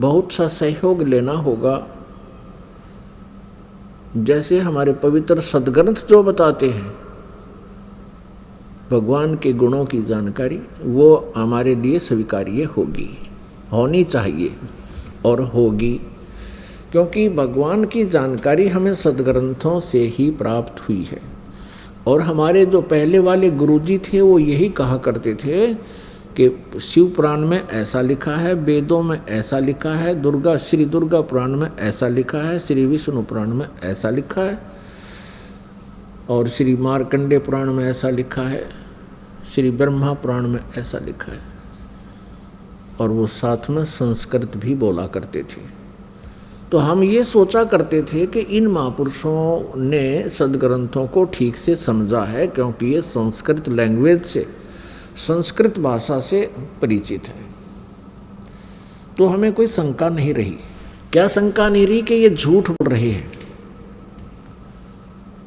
बहुत सा सहयोग लेना होगा। जैसे हमारे पवित्र सदग्रंथ जो बताते हैं भगवान के गुणों की जानकारी, वो हमारे लिए स्वीकार्य होगी, होनी चाहिए और होगी, क्योंकि भगवान की जानकारी हमें सदग्रंथों से ही प्राप्त हुई है। और हमारे जो पहले वाले गुरुजी थे वो यही कहा करते थे कि शिव पुराण में ऐसा लिखा है, वेदों में ऐसा लिखा है, श्री दुर्गा पुराण में ऐसा लिखा है, श्री विष्णु पुराण में ऐसा लिखा है, और श्री मार्कंडे पुराण में ऐसा लिखा है, श्री ब्रह्मा पुराण में ऐसा लिखा है। और वो साथ में संस्कृत भी बोला करते थे। तो हम ये सोचा करते थे कि इन महापुरुषों ने सदग्रंथों को ठीक से समझा है, क्योंकि ये संस्कृत लैंग्वेज से, संस्कृत भाषा से परिचित है। तो हमें कोई शंका नहीं रही। क्या शंका नहीं रही कि ये झूठ बोल रहे हैं।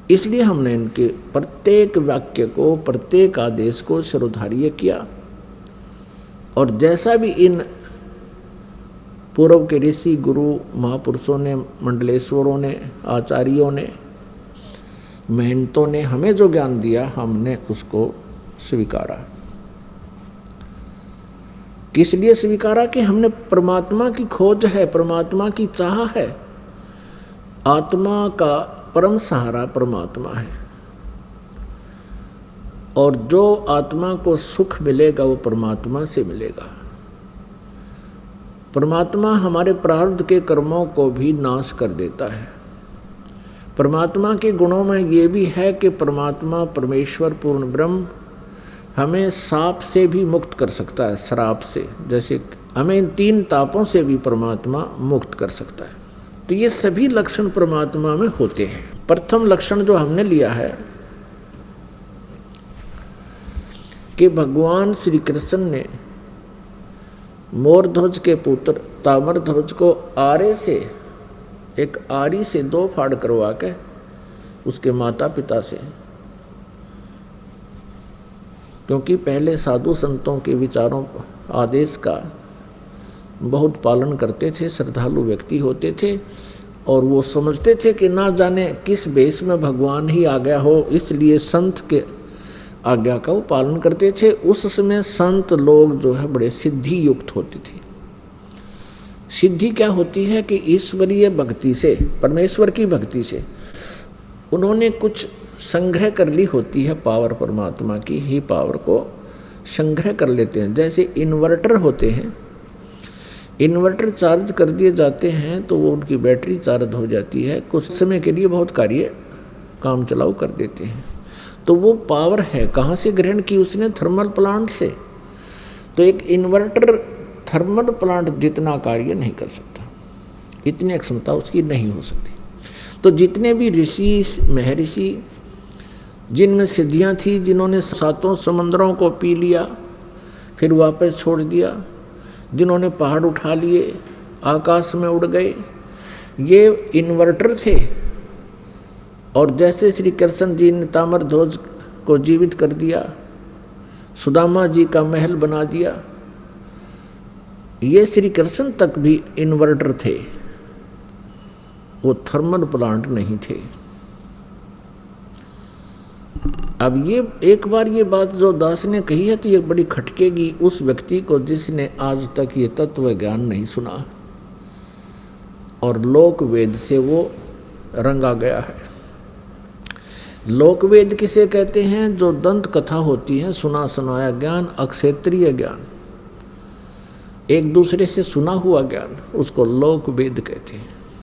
इसलिए हमने इनके प्रत्येक वाक्य को, प्रत्येक आदेश को शिरोधार्य किया। और जैसा भी इन पूर्व के ऋषि गुरु महापुरुषों ने, मंडलेश्वरों ने, आचार्यों ने, महंतों ने हमें जो ज्ञान दिया, हमने उसको स्वीकारा। किस लिए स्वीकारा? कि हमने परमात्मा की खोज है, परमात्मा की चाह है। आत्मा का परम सहारा परमात्मा है, और जो आत्मा को सुख मिलेगा वो परमात्मा से मिलेगा। परमात्मा हमारे प्रारब्ध के कर्मों को भी नाश कर देता है। परमात्मा के गुणों में ये भी है कि परमात्मा परमेश्वर पूर्ण ब्रह्म हमें साप से भी मुक्त कर सकता है, श्राप से। जैसे हमें इन 3 तापों से भी परमात्मा मुक्त कर सकता है। तो ये सभी लक्षण परमात्मा में होते हैं। प्रथम लक्षण जो हमने लिया है कि भगवान श्री कृष्ण ने मोरध्वज के पुत्र ताम्रध्वज को आरे से, एक आरी से 2 फाड़ करवा के उसके माता पिता से, क्योंकि पहले साधु संतों के विचारों आदेश का बहुत पालन करते थे, श्रद्धालु व्यक्ति होते थे, और वो समझते थे कि ना जाने किस वेश में भगवान ही आ गया हो, इसलिए संत के आज्ञा का वो पालन करते थे। उस समय संत लोग जो है बड़े सिद्धि युक्त होते थे। सिद्धि क्या होती है? कि ईश्वरीय भक्ति से, परमेश्वर की भक्ति से उन्होंने कुछ संग्रह कर ली होती है, पावर परमात्मा की ही पावर को संग्रह कर लेते हैं। जैसे इन्वर्टर होते हैं, इन्वर्टर चार्ज कर दिए जाते हैं तो वो उनकी बैटरी चार्ज हो जाती है, कुछ समय के लिए बहुत कार्य काम चलाऊ कर देते हैं। तो वो पावर है कहाँ से ग्रहण की उसने? थर्मल प्लांट से। तो एक इन्वर्टर थर्मल प्लांट जितना कार्य नहीं कर सकता, इतनी क्षमता उसकी नहीं हो सकती। तो जितने भी ऋषि महर्षि जिनमें सिद्धियाँ थी, जिन्होंने 7 समंदरों को पी लिया फिर वापस छोड़ दिया, जिन्होंने पहाड़ उठा लिए, आकाश में उड़ गए, ये इन्वर्टर थे। और जैसे श्री कृष्ण जी ने ताम्रध्वज को जीवित कर दिया, सुदामा जी का महल बना दिया, ये श्री कृष्ण तक भी इन्वर्टर थे, वो थर्मल प्लांट नहीं थे। अब ये एक बार ये बात जो दास ने कही है तो ये बड़ी खटकेगी उस व्यक्ति को जिसने आज तक ये तत्व ज्ञान नहीं सुना और लोक वेद से वो रंगा गया है। लोक वेद किसे कहते हैं? जो दंत कथा होती है, सुना सुनाया ज्ञान, अक्षेत्रीय ज्ञान, एक दूसरे से सुना हुआ ज्ञान, उसको लोक वेद कहते हैं।